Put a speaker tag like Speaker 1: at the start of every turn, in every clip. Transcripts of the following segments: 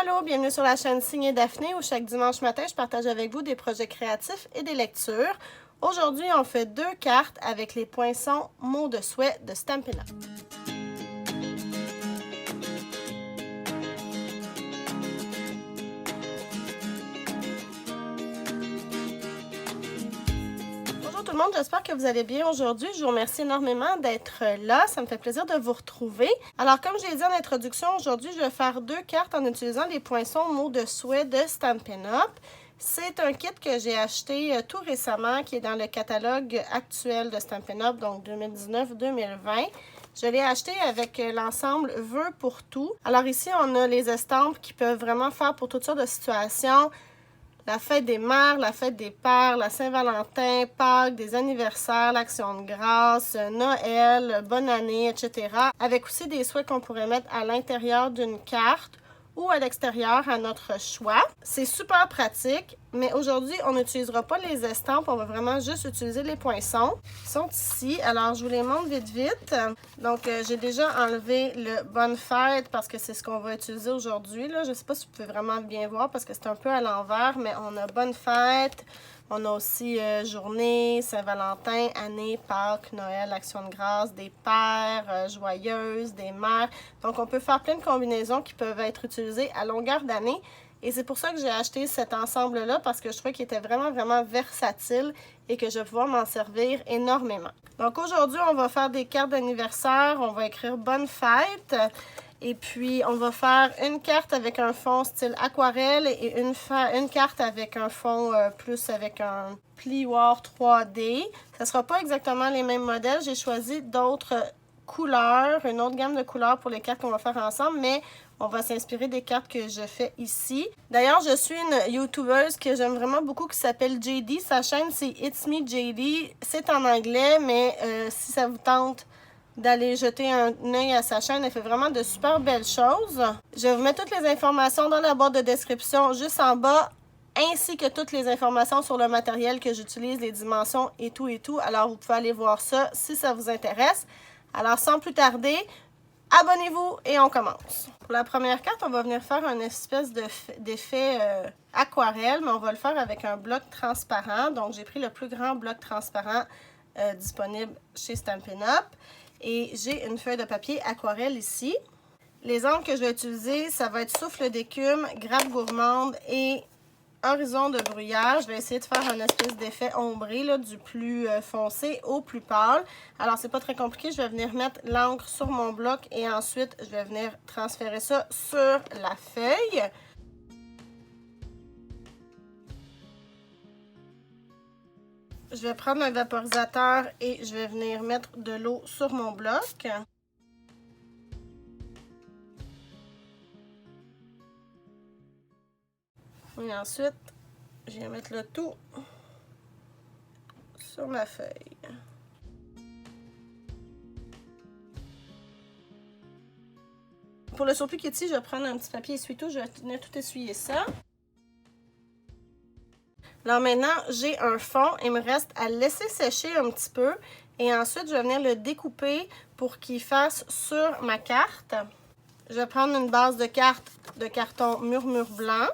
Speaker 1: Allô, bienvenue sur la chaîne Signe et Daphné où chaque dimanche matin, je partage avec vous des projets créatifs et des lectures. Aujourd'hui, on fait 2 cartes avec les poinçons mots de souhait de Stampin' Up. Bonjour tout le monde, j'espère que vous allez bien aujourd'hui. Je vous remercie énormément d'être là. Ça me fait plaisir de vous retrouver. Alors, comme je l'ai dit en introduction, aujourd'hui, je vais faire 2 cartes en utilisant les poinçons mots de souhait de Stampin' Up. C'est un kit que j'ai acheté tout récemment, qui est dans le catalogue actuel de Stampin' Up, donc 2019-2020. Je l'ai acheté avec l'ensemble Vœux pour tout. Alors ici, on a les estampes qui peuvent vraiment faire pour toutes sortes de situations. La fête des mères, la fête des pères, la Saint-Valentin, Pâques, des anniversaires, l'Action de grâce, Noël, bonne année, etc. Avec aussi des souhaits qu'on pourrait mettre à l'intérieur d'une carte ou à l'extérieur à notre choix. C'est super pratique, mais aujourd'hui, on n'utilisera pas les estampes, on va vraiment juste utiliser les poinçons. Ils sont ici, alors je vous les montre vite vite. Donc, j'ai déjà enlevé le Bonne fête parce que c'est ce qu'on va utiliser aujourd'hui. Je ne sais pas si vous pouvez vraiment bien voir parce que c'est un peu à l'envers, mais on a Bonne fête. On a aussi journée, Saint-Valentin, année, Pâques, Noël, Action de grâce, des pères, joyeuses, des mères. Donc, on peut faire plein de combinaisons qui peuvent être utilisées à longueur d'année. Et c'est pour ça que j'ai acheté cet ensemble-là parce que je trouvais qu'il était vraiment, vraiment versatile et que je vais pouvoir m'en servir énormément. Donc, aujourd'hui, on va faire des cartes d'anniversaire. On va écrire Bonne fête. Et puis, on va faire une carte avec un fond style aquarelle et une carte avec un fond plus avec un plioir 3D. Ça ne sera pas exactement les mêmes modèles. J'ai choisi d'autres couleurs, une autre gamme de couleurs pour les cartes qu'on va faire ensemble, mais on va s'inspirer des cartes que je fais ici. D'ailleurs, je suis une YouTubeuse que j'aime vraiment beaucoup qui s'appelle JD. Sa chaîne, c'est It's Me JD. C'est en anglais, mais si ça vous tente d'aller jeter un œil à sa chaîne. Elle fait vraiment de super belles choses. Je vais vous mettre toutes les informations dans la barre de description juste en bas, ainsi que toutes les informations sur le matériel que j'utilise, les dimensions et tout et tout. Alors, vous pouvez aller voir ça si ça vous intéresse. Alors, sans plus tarder, abonnez-vous et on commence. Pour la première carte, on va venir faire une espèce d'effet aquarelle, mais on va le faire avec un bloc transparent. Donc, j'ai pris le plus grand bloc transparent disponible chez Stampin' Up. Et j'ai une feuille de papier aquarelle ici. Les encres que je vais utiliser, ça va être souffle d'écume, grappe gourmande et horizon de brouillard. Je vais essayer de faire un espèce d'effet ombré là, du plus foncé au plus pâle. Alors, c'est pas très compliqué. Je vais venir mettre l'encre sur mon bloc et ensuite, je vais venir transférer ça sur la feuille. Je vais prendre un vaporisateur et je vais venir mettre de l'eau sur mon bloc. Et ensuite, je vais mettre le tout sur ma feuille. Pour le surplus qui est ici, je vais prendre un petit papier essuie-tout. Je vais venir tout essuyer ça. Alors maintenant, j'ai un fond. Il me reste à le laisser sécher un petit peu. Et ensuite, je vais venir le découper pour qu'il fasse sur ma carte. Je vais prendre une base de carte de carton murmure blanc.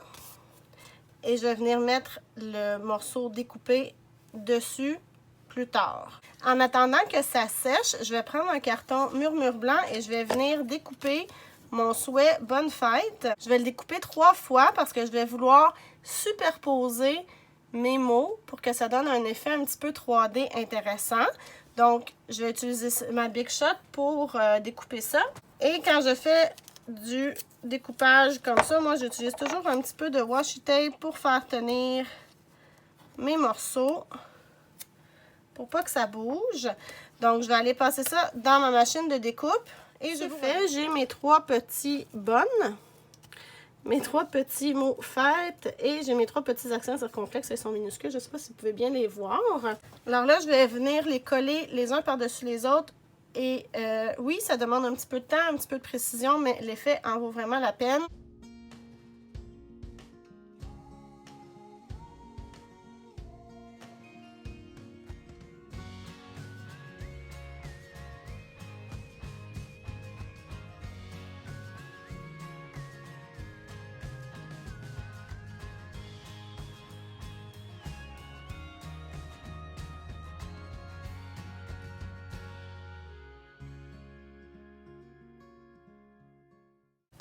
Speaker 1: Et je vais venir mettre le morceau découpé dessus plus tard. En attendant que ça sèche, je vais prendre un carton murmure blanc et je vais venir découper mon souhait Bonne fête. Je vais le découper 3 fois parce que je vais vouloir superposer mes mots pour que ça donne un effet un petit peu 3D intéressant. Donc, je vais utiliser ma Big Shot pour découper ça. Et quand je fais du découpage comme ça, moi j'utilise toujours un petit peu de washi tape pour faire tenir mes morceaux pour pas que ça bouge. Donc je vais aller passer ça dans ma machine de découpe et j'ai mes 3 petits bonnes, mes 3 petits mots fête et j'ai mes 3 petits accents circonflexes, ils sont minuscules, je sais pas si vous pouvez bien les voir. Alors là, je vais venir les coller les uns par-dessus les autres. Et oui, ça demande un petit peu de temps, un petit peu de précision, mais l'effet en vaut vraiment la peine.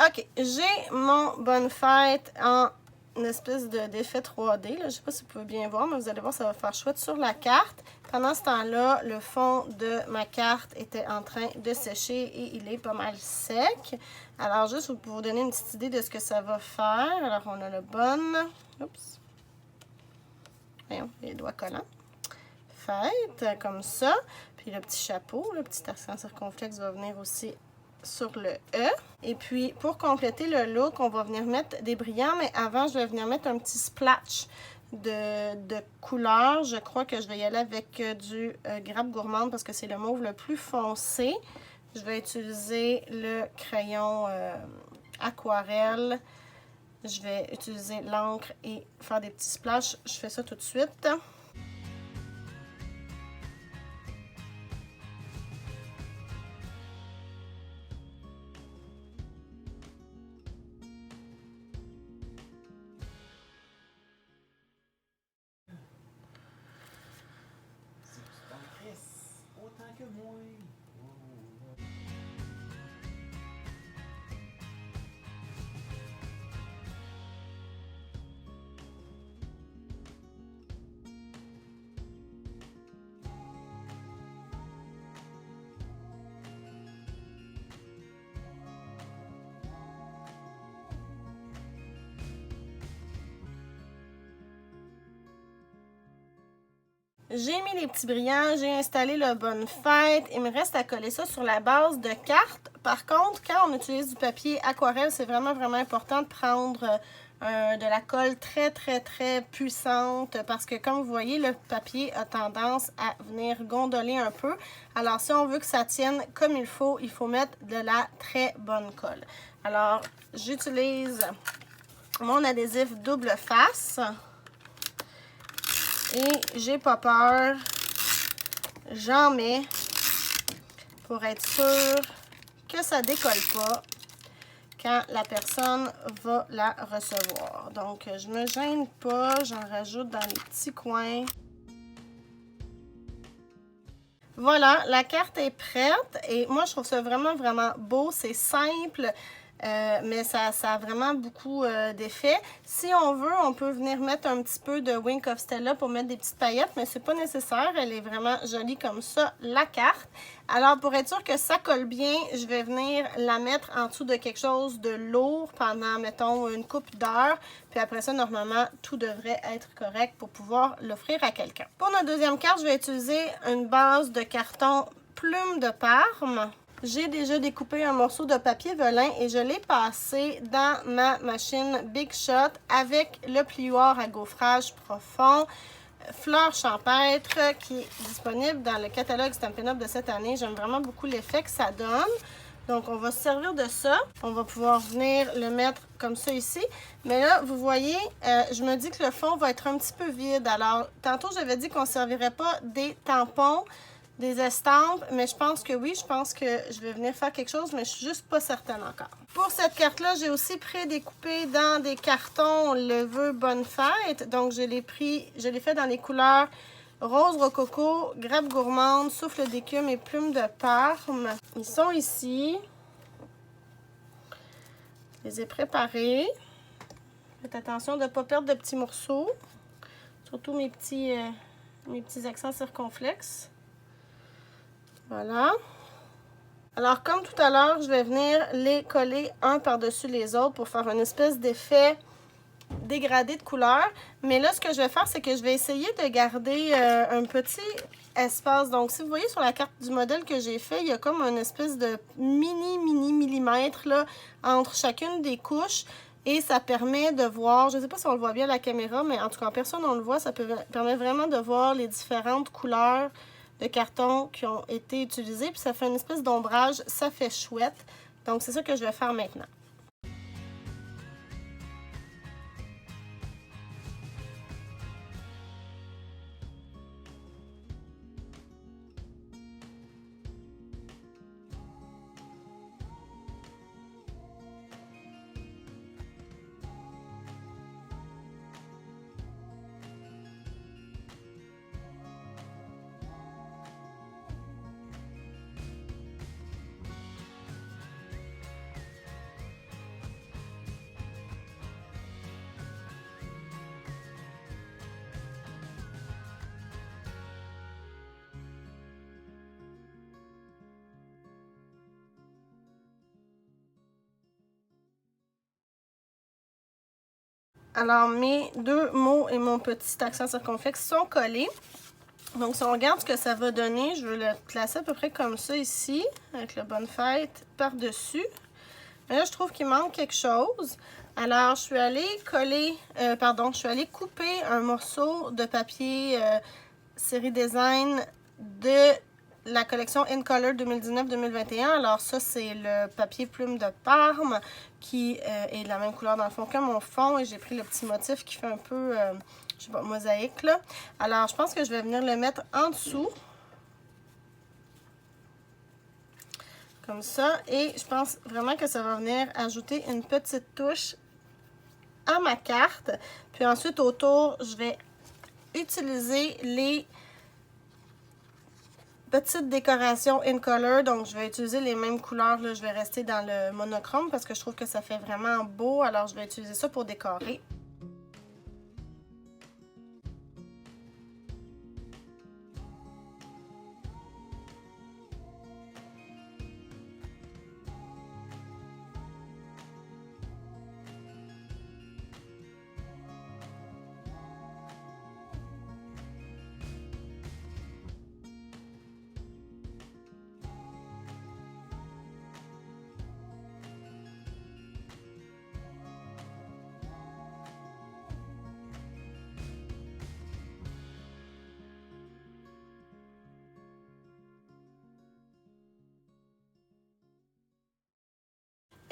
Speaker 1: OK, j'ai mon bonne fête en une espèce d'effet 3D. Là. Je ne sais pas si vous pouvez bien voir, mais vous allez voir, ça va faire chouette sur la carte. Pendant ce temps-là, le fond de ma carte était en train de sécher et il est pas mal sec. Alors, juste pour vous donner une petite idée de ce que ça va faire. Alors, on a le bon... Oups. Voyons, les doigts collants. Fête, comme ça. Puis le petit chapeau, le petit accent circonflexe va venir aussi sur le E. Et puis, pour compléter le look, on va venir mettre des brillants, mais avant, je vais venir mettre un petit splash de couleur. Je crois que je vais y aller avec du Grappe Gourmande parce que c'est le mauve le plus foncé. Je vais utiliser le crayon aquarelle. Je vais utiliser l'encre et faire des petits splashes. Je fais ça tout de suite.
Speaker 2: Autant que moi.
Speaker 1: J'ai mis les petits brillants, j'ai installé le bonne fête. Il me reste à coller ça sur la base de cartes. Par contre, quand on utilise du papier aquarelle, c'est vraiment important de prendre de la colle très puissante parce que comme vous voyez, le papier a tendance à venir gondoler un peu. Alors, si on veut que ça tienne comme il faut mettre de la très bonne colle. Alors, j'utilise mon adhésif double face. Et j'ai pas peur, j'en mets pour être sûr que ça décolle pas quand la personne va la recevoir. Donc, je me gêne pas, j'en rajoute dans les petits coins. Voilà, la carte est prête et moi, je trouve ça vraiment beau. C'est simple. Mais ça a vraiment beaucoup d'effets. Si on veut, on peut venir mettre un petit peu de Wink of Stella pour mettre des petites paillettes, mais c'est pas nécessaire. Elle est vraiment jolie comme ça, la carte. Alors, pour être sûr que ça colle bien, je vais venir la mettre en dessous de quelque chose de lourd pendant, mettons, une couple d'heures. Puis après ça, normalement, tout devrait être correct pour pouvoir l'offrir à quelqu'un. Pour notre deuxième carte, je vais utiliser une base de carton Plume de Parme. J'ai déjà découpé un morceau de papier velin et je l'ai passé dans ma machine Big Shot avec le plioir à gaufrage profond Fleur champêtre qui est disponible dans le catalogue Stampin' Up de cette année. J'aime vraiment beaucoup l'effet que ça donne. Donc, on va se servir de ça. On va pouvoir venir le mettre comme ça ici. Mais là, vous voyez, je me dis que le fond va être un petit peu vide. Alors, tantôt, j'avais dit qu'on ne servirait pas des tampons, des estampes, mais je pense que oui, je pense que je vais venir faire quelque chose, mais je suis juste pas certaine encore. Pour cette carte-là, j'ai aussi prédécoupé dans des cartons le vœu Bonne Fête. Donc, je l'ai fait dans les couleurs rose rococo, grappe gourmande, souffle d'écume et plume de parme. Ils sont ici. Je les ai préparés. Faites attention de ne pas perdre de petits morceaux. Surtout mes petits accents circonflexes. Voilà. Alors, comme tout à l'heure, je vais venir les coller un par-dessus les autres pour faire une espèce d'effet dégradé de couleur. Mais là, ce que je vais faire, c'est que je vais essayer de garder un petit espace. Donc, si vous voyez sur la carte du modèle que j'ai fait, il y a comme une espèce de mini millimètre là, entre chacune des couches. Et ça permet de voir, je ne sais pas si on le voit bien à la caméra, mais en tout cas, personne ne le voit. Ça permet vraiment de voir les différentes couleurs de carton qui ont été utilisés, puis ça fait une espèce d'ombrage, ça fait chouette. Donc, c'est ça que je vais faire maintenant. Alors, mes deux mots et mon petit accent circonflexe sont collés. Donc, si on regarde ce que ça va donner, je vais le placer à peu près comme ça ici, avec le bonne fête par-dessus. Mais là, je trouve qu'il manque quelque chose. Alors, je suis allée couper un morceau de papier série design de la collection In Color 2019-2021. Alors ça, c'est le papier plume de Parme qui est de la même couleur dans le fond que mon fond. Et j'ai pris le petit motif qui fait un peu, je sais pas, mosaïque là. Alors, je pense que je vais venir le mettre en dessous. Comme ça. Et je pense vraiment que ça va venir ajouter une petite touche à ma carte. Puis ensuite, autour, je vais utiliser les petite décoration in color, donc je vais utiliser les mêmes couleurs, là. Je vais rester dans le monochrome parce que je trouve que ça fait vraiment beau, alors je vais utiliser ça pour décorer.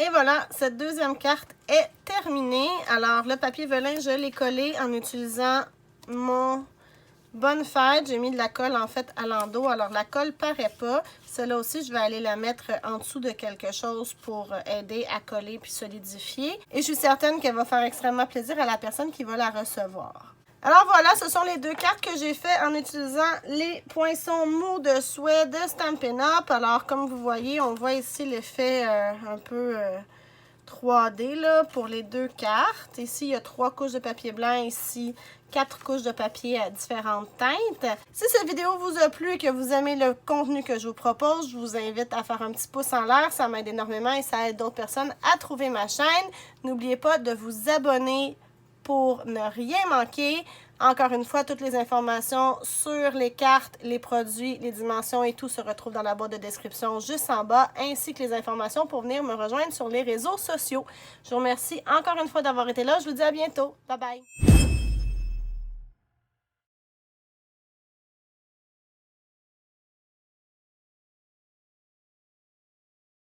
Speaker 1: Et voilà, cette deuxième carte est terminée. Alors, le papier velin, je l'ai collé en utilisant mon bonne fête. J'ai mis de la colle, en fait, à l'endos. Alors, la colle paraît pas. Celle-là aussi, je vais aller la mettre en dessous de quelque chose pour aider à coller puis solidifier. Et je suis certaine qu'elle va faire extrêmement plaisir à la personne qui va la recevoir. Alors voilà, ce sont les deux cartes que j'ai fait en utilisant les poinçons mous de souhait de Stampin' Up. Alors comme vous voyez, on voit ici l'effet un peu 3D là, pour les deux cartes. Ici, il y a 3 couches de papier blanc, ici 4 couches de papier à différentes teintes. Si cette vidéo vous a plu et que vous aimez le contenu que je vous propose, je vous invite à faire un petit pouce en l'air, ça m'aide énormément et ça aide d'autres personnes à trouver ma chaîne. N'oubliez pas de vous abonner pour ne rien manquer. Encore une fois, toutes les informations sur les cartes, les produits, les dimensions et tout se retrouvent dans la boîte de description juste en bas, ainsi que les informations pour venir me rejoindre sur les réseaux sociaux. Je vous remercie encore une fois d'avoir été là. Je vous dis à bientôt. Bye bye!